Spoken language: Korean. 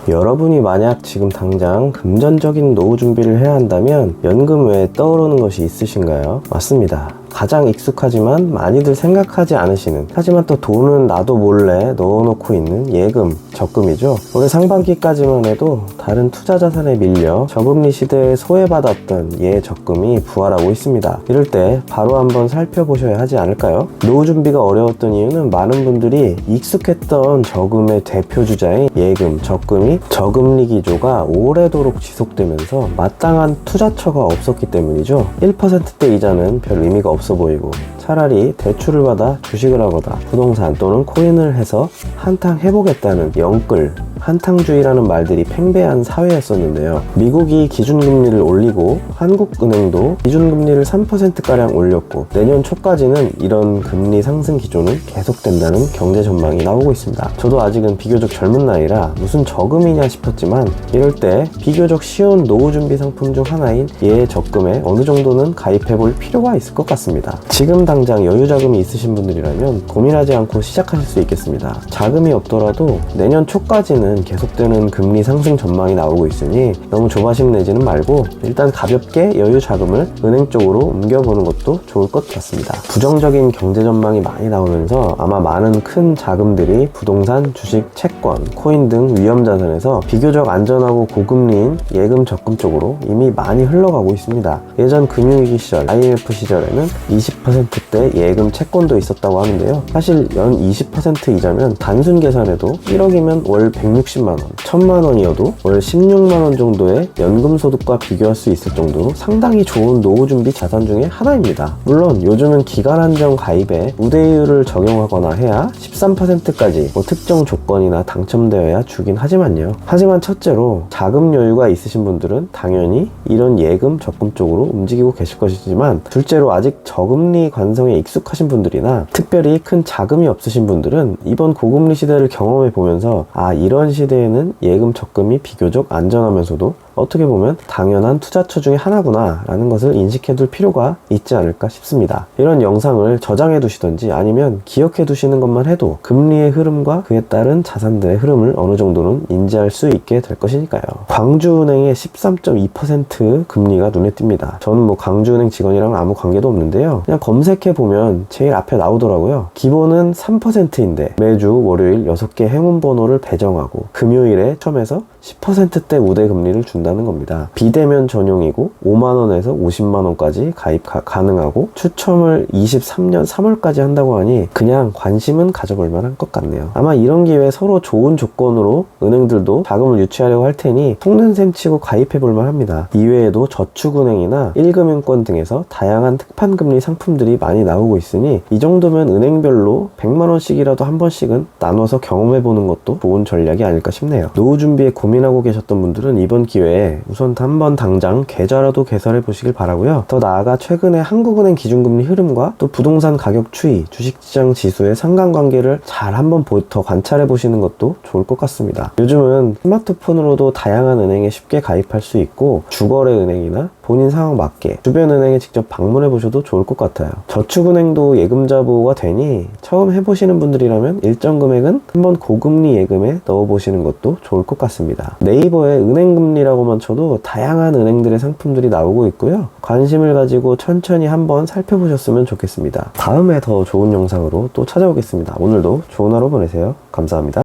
여러분이 만약 지금 당장 금전적인 노후 준비를 해야 한다면 연금 외에 떠오르는 것이 있으신가요? 맞습니다. 가장 익숙하지만 많이들 생각하지 않으시는, 하지만 또 돈은 나도 몰래 넣어놓고 있는 예금, 적금이죠. 올해 상반기까지만 해도 다른 투자 자산에 밀려 저금리 시대에 소외받았던 적금이 부활하고 있습니다. 이럴 때 바로 한번 살펴보셔야 하지 않을까요? 노후 준비가 어려웠던 이유는 많은 분들이 익숙했던 저금의 대표 주자인 예금, 적금이 저금리 기조가 오래도록 지속되면서 마땅한 투자처가 없었기 때문이죠. 1%대 이자는 별 의미가 없어 보이고 차라리 대출을 받아 주식을 하거나 부동산 또는 코인을 해서 한탕 해보겠다는 영끌, 한탕주의라는 말들이 팽배한 사회였었는데요. 미국이 기준금리를 올리고 한국은행도 기준금리를 3%가량 올렸고 내년 초까지는 이런 금리 상승 기조는 계속된다는 경제 전망이 나오고 있습니다. 저도 아직은 비교적 젊은 나이라 무슨 저금이냐 싶었지만 이럴 때 비교적 쉬운 노후 준비 상품 중 하나인 적금에 어느 정도는 가입해 볼 필요가 있을 것 같습니다. 지금 당장 여유 자금이 있으신 분들이라면 고민하지 않고 시작하실 수 있겠습니다. 자금이 없더라도 내년 초까지는 계속되는 금리 상승 전망이 나오고 있으니 너무 조바심 내지는 말고 일단 가볍게 여유 자금을 은행 쪽으로 옮겨보는 것도 좋을 것 같습니다. 부정적인 경제 전망이 많이 나오면서 아마 많은 큰 자금들이 부동산, 주식, 채권, 코인 등 위험 자산에서 비교적 안전하고 고금리인 예금, 적금 쪽으로 이미 많이 흘러가고 있습니다. 예전 금융위기 시절, IMF 시절에는 20%대 예금 채권도 있었다고 하는데요. 사실 연 20% 이자면 단순 계산해도 1억이면 월 160만원, 1000만원이어도 월 16만원 정도의 연금 소득과 비교할 수 있을 정도로 상당히 좋은 노후 준비 자산 중에 하나입니다. 물론 요즘은 기간 한정 가입에 우대율을 적용하거나 해야 13%까지 특정 조건이나 당첨되어야 주긴 하지만요. 하지만 첫째로 자금 여유가 있으신 분들은 당연히 이런 예금, 적금 쪽으로 움직이고 계실 것이지만 둘째로 아직 저금리 관성에 익숙하신 분들이나 특별히 큰 자금이 없으신 분들은 이번 고금리 시대를 경험해 보면서 이런 시대에는 예금, 적금이 비교적 안전하면서도 어떻게 보면 당연한 투자처 중에 하나구나 라는 것을 인식해 둘 필요가 있지 않을까 싶습니다. 이런 영상을 저장해 두시던지 아니면 기억해 두시는 것만 해도 금리의 흐름과 그에 따른 자산들의 흐름을 어느 정도는 인지할 수 있게 될 것이니까요. 광주은행의 13.2% 금리가 눈에 띕니다. 저는 광주은행 직원이랑 아무 관계도 없는데요. 그냥 검색해 보면 제일 앞에 나오더라고요. 기본은 3%인데 매주 월요일 6개 행운 번호를 배정하고 금요일에 처음에서 10%대 우대 금리를 준다는 겁니다. 비대면 전용이고 5만원에서 50만원까지 가입 가능하고 추첨을 23년 3월까지 한다고 하니 그냥 관심은 가져볼 만한 것 같네요. 아마 이런 기회에 서로 좋은 조건으로 은행들도 자금을 유치하려고 할 테니 속는 셈 치고 가입해 볼 만합니다. 이외에도 저축은행이나 1금융권 등에서 다양한 특판금리 상품들이 많이 나오고 있으니 이 정도면 은행별로 100만원씩이라도 한 번씩은 나눠서 경험해 보는 것도 좋은 전략이 아닐까 싶네요. 노후 준비에 고민하고 계셨던 분들은 이번 기회에 우선 한번 당장 계좌라도 개설해 보시길 바라고요. 더 나아가 최근에 한국은행 기준금리 흐름과 또 부동산 가격 추이, 주식시장 지수의 상관관계를 잘 한번 더 관찰해 보시는 것도 좋을 것 같습니다. 요즘은 스마트폰으로도 다양한 은행에 쉽게 가입할 수 있고 주거래 은행이나 본인 상황 맞게 주변 은행에 직접 방문해 보셔도 좋을 것 같아요. 저축은행도 예금자 보호가 되니 처음 해보시는 분들이라면 일정 금액은 한번 고금리 예금에 넣어보시는 것도 좋을 것 같습니다. 네이버에 은행금리라고만 쳐도 다양한 은행들의 상품들이 나오고 있고요. 관심을 가지고 천천히 한번 살펴보셨으면 좋겠습니다. 다음에 더 좋은 영상으로 또 찾아오겠습니다. 오늘도 좋은 하루 보내세요. 감사합니다.